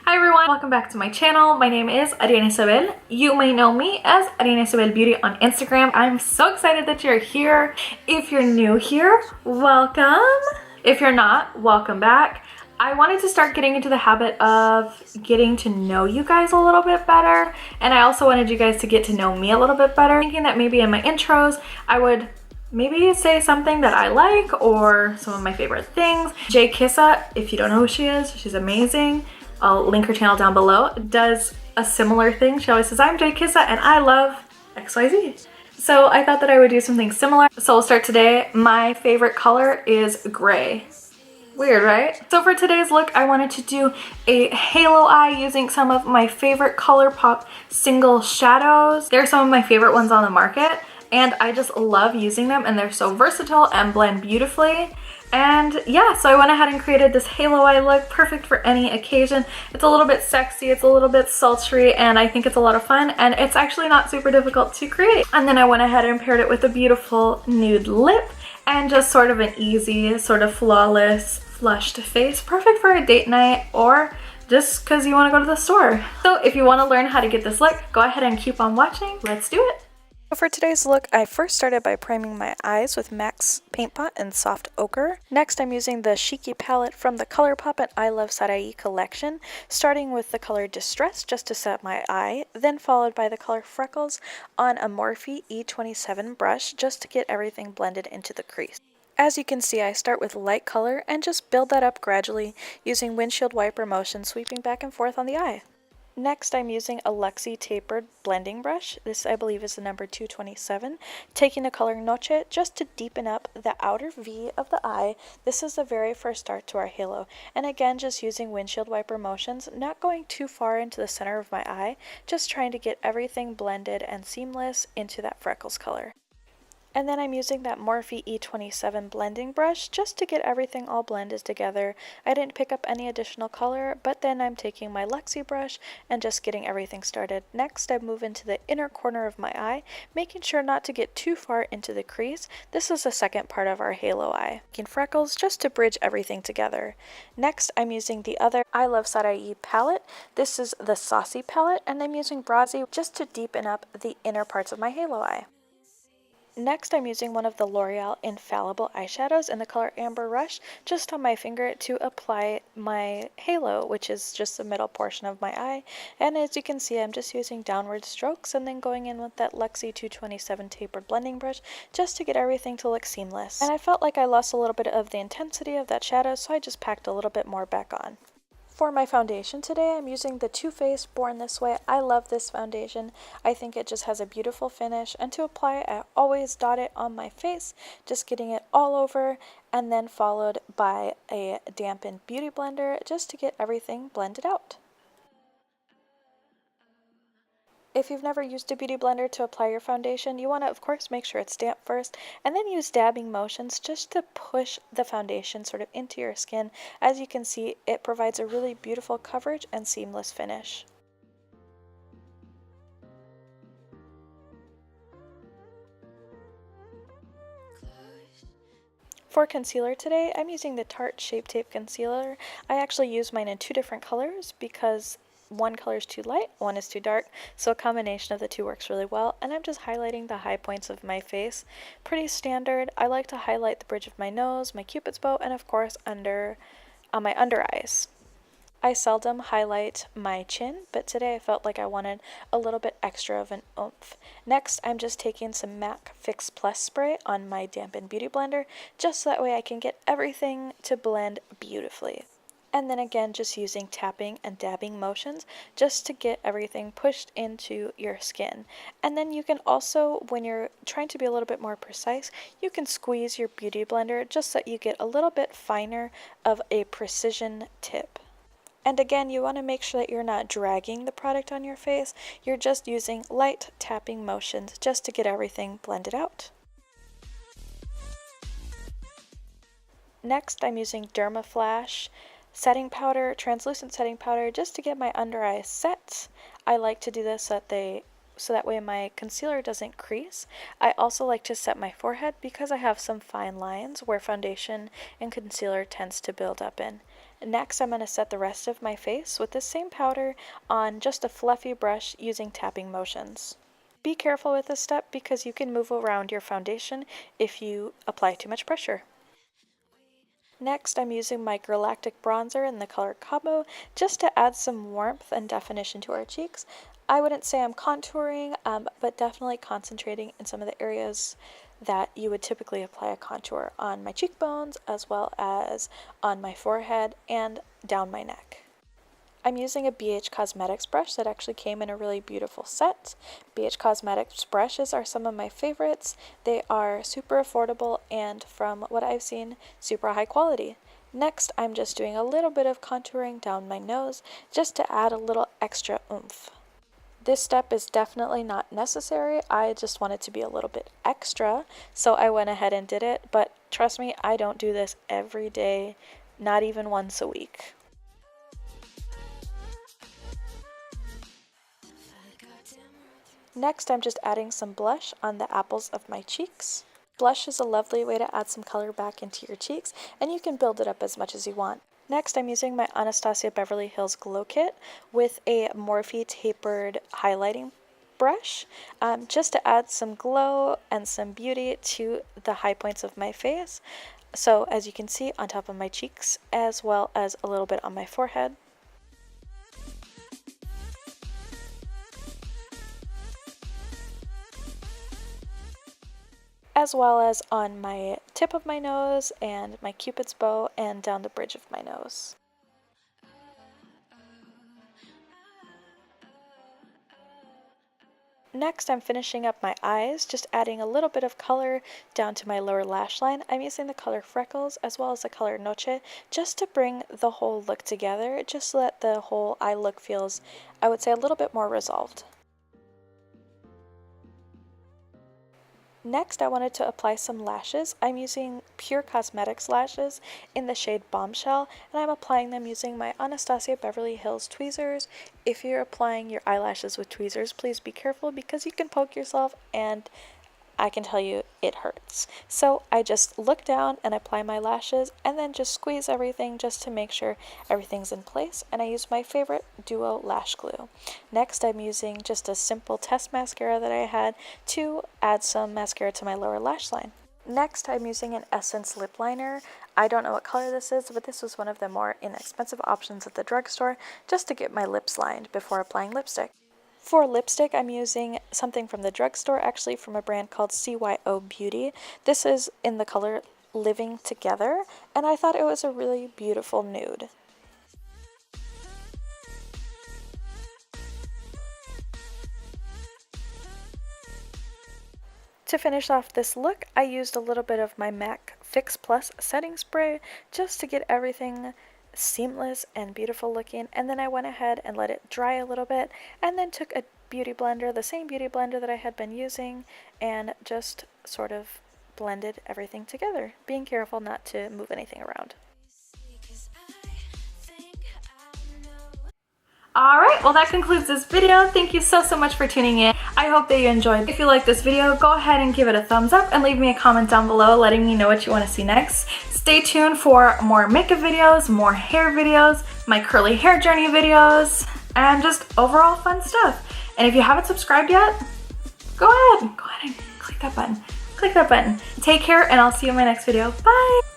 Hi everyone, welcome back to my channel. My name is Ariana Ysabel. You may know me as ArianaYsabelBeauty on Instagram. I'm so excited that you're here. If you're new here, welcome. If you're not, welcome back. I wanted to start getting into the habit of getting to know you guys a little bit better, and I also wanted you guys to get to know me a little bit better. Thinking that maybe in my intros I would maybe say something that I like or some of my favorite things. Chic-y, if you don't know who she is, she's amazing. I'll link her channel down below, does a similar thing. She always says, I'm Chic-y and I love XYZ. So I thought that I would do something similar. So we'll start today. My favorite color is gray. Weird, right? So for today's look, I wanted to do a halo eye using some of my favorite ColourPop single shadows. They're some of my favorite ones on the market, and I just love using them, and they're so versatile and blend beautifully. And yeah, so I went ahead and created this halo eye look, perfect for any occasion. It's a little bit sexy, it's a little bit sultry, and I think it's a lot of fun, and it's actually not super difficult to create. And then I went ahead and paired it with a beautiful nude lip and just sort of an easy, sort of flawless, flushed face. Perfect for a date night or just because you want to go to the store. So if you want to learn how to get this look, go ahead and keep on watching. Let's do it. For today's look, I first started by priming my eyes with MAC's Paint Pot in Soft Ochre. Next, I'm using the Chic-y palette from the ColourPop and Iluvsarahii collection, starting with the color Distress just to set my eye, then followed by the color Freckles on a Morphe E27 brush just to get everything blended into the crease. As you can see, I start with light color and just build that up gradually using windshield wiper motion sweeping back and forth on the eye. Next, I'm using a Luxie tapered blending brush. This, I believe, is the number 227. Taking the color Noche just to deepen up the outer V of the eye. This is the very first start to our halo. And again, just using windshield wiper motions, not going too far into the center of my eye, just trying to get everything blended and seamless into that freckles color. And then I'm using that Morphe E27 blending brush just to get everything all blended together. I didn't pick up any additional color, but then I'm taking my Luxie brush and just getting everything started. Next, I move into the inner corner of my eye, making sure not to get too far into the crease. This is the second part of our halo eye. Making freckles just to bridge everything together. Next, I'm using the other Iluvsarahii palette. This is the Saucey palette, and I'm using Razy just to deepen up the inner parts of my halo eye. Next, I'm using one of the L'Oreal Infallible eyeshadows in the color Amber Rush just on my finger to apply my halo, which is just the middle portion of my eye. And as you can see, I'm just using downward strokes and then going in with that Luxie 227 tapered blending brush just to get everything to look seamless. And I felt like I lost a little bit of the intensity of that shadow, so I just packed a little bit more back on. For my foundation today, I'm using the Too Faced Born This Way. I love this foundation. I think it just has a beautiful finish, and to apply it, I always dot it on my face, just getting it all over, and then followed by a dampened beauty blender just to get everything blended out. If you've never used a beauty blender to apply your foundation, you want to, of course, make sure it's damp first, and then use dabbing motions just to push the foundation sort of into your skin. As you can see, it provides a really beautiful coverage and seamless finish. For concealer today, I'm using the Tarte Shape Tape Concealer. I actually use mine in two different colors because one color is too light, one is too dark, so a combination of the two works really well. And I'm just highlighting the high points of my face. Pretty standard. I like to highlight the bridge of my nose, my cupid's bow, and of course on my under eyes. I seldom highlight my chin, but today I felt like I wanted a little bit extra of an oomph. Next, I'm just taking some MAC Fix Plus spray on my dampened beauty blender, just so that way I can get everything to blend beautifully. And then again, just using tapping and dabbing motions just to get everything pushed into your skin. And then you can also, when you're trying to be a little bit more precise, you can squeeze your beauty blender just so that you get a little bit finer of a precision tip. And again, you want to make sure that you're not dragging the product on your face. You're just using light tapping motions just to get everything blended out. Next, I'm using Dermaflash setting powder, translucent setting powder, just to get my under eyes set. I like to do this so that they so that way my concealer doesn't crease. I also like to set my forehead because I have some fine lines where foundation and concealer tends to build up in. Next, I'm going to set the rest of my face with the same powder on just a fluffy brush using tapping motions. Be careful with this step because you can move around your foundation if you apply too much pressure. Next, I'm using my Galactic bronzer in the color Cabo just to add some warmth and definition to our cheeks. I wouldn't say I'm contouring, but definitely concentrating in some of the areas that you would typically apply a contour on my cheekbones, as well as on my forehead and down my neck. I'm using a BH Cosmetics brush that actually came in a really beautiful set. BH Cosmetics brushes are some of my favorites. They are super affordable and, from what I've seen, super high quality. Next, I'm just doing a little bit of contouring down my nose just to add a little extra oomph. This step is definitely not necessary. I just wanted to be a little bit extra, so I went ahead and did it. But trust me, I don't do this every day, not even once a week. Next, I'm just adding some blush on the apples of my cheeks. Blush is a lovely way to add some color back into your cheeks, and you can build it up as much as you want. Next, I'm using my Anastasia Beverly Hills Glow Kit with a Morphe tapered highlighting brush, just to add some glow and some beauty to the high points of my face. So as you can see, on top of my cheeks, as well as a little bit on my forehead. As well as on my tip of my nose and my cupid's bow and down the bridge of my nose. Next, I'm finishing up my eyes, just adding a little bit of color down to my lower lash line. I'm using the color Freckles as well as the color Noche just to bring the whole look together, just so that the whole eye look feels, I would say, a little bit more resolved. Next, I wanted to apply some lashes. I'm using Pure Cosmetics lashes in the shade Bombshell, and I'm applying them using my Anastasia Beverly Hills tweezers. If you're applying your eyelashes with tweezers, please be careful because you can poke yourself, and I can tell you it hurts. So I just look down and apply my lashes and then just squeeze everything just to make sure everything's in place, and I use my favorite Duo lash glue. Next, I'm using just a simple test mascara that I had to add some mascara to my lower lash line. Next, I'm using an Essence lip liner. I don't know what color this is, but this was one of the more inexpensive options at the drugstore just to get my lips lined before applying lipstick. For lipstick, I'm using something from the drugstore, actually from a brand called CYO Beauty. This is in the color Living Together, and I thought it was a really beautiful nude. To finish off this look, I used a little bit of my MAC Fix Plus setting spray just to get everything seamless and beautiful looking, and then I went ahead and let it dry a little bit and then took a beauty blender, the same beauty blender that I had been using, and just sort of blended everything together, being careful not to move anything around. Alright, well that concludes this video. Thank you so much for tuning in. I hope that you enjoyed. If you like this video, go ahead and give it a thumbs up and leave me a comment down below letting me know what you want to see next. Stay tuned for more makeup videos, more hair videos, my curly hair journey videos, and just overall fun stuff. And if you haven't subscribed yet, go ahead and click that button. Take care, and I'll see you in my next video. Bye!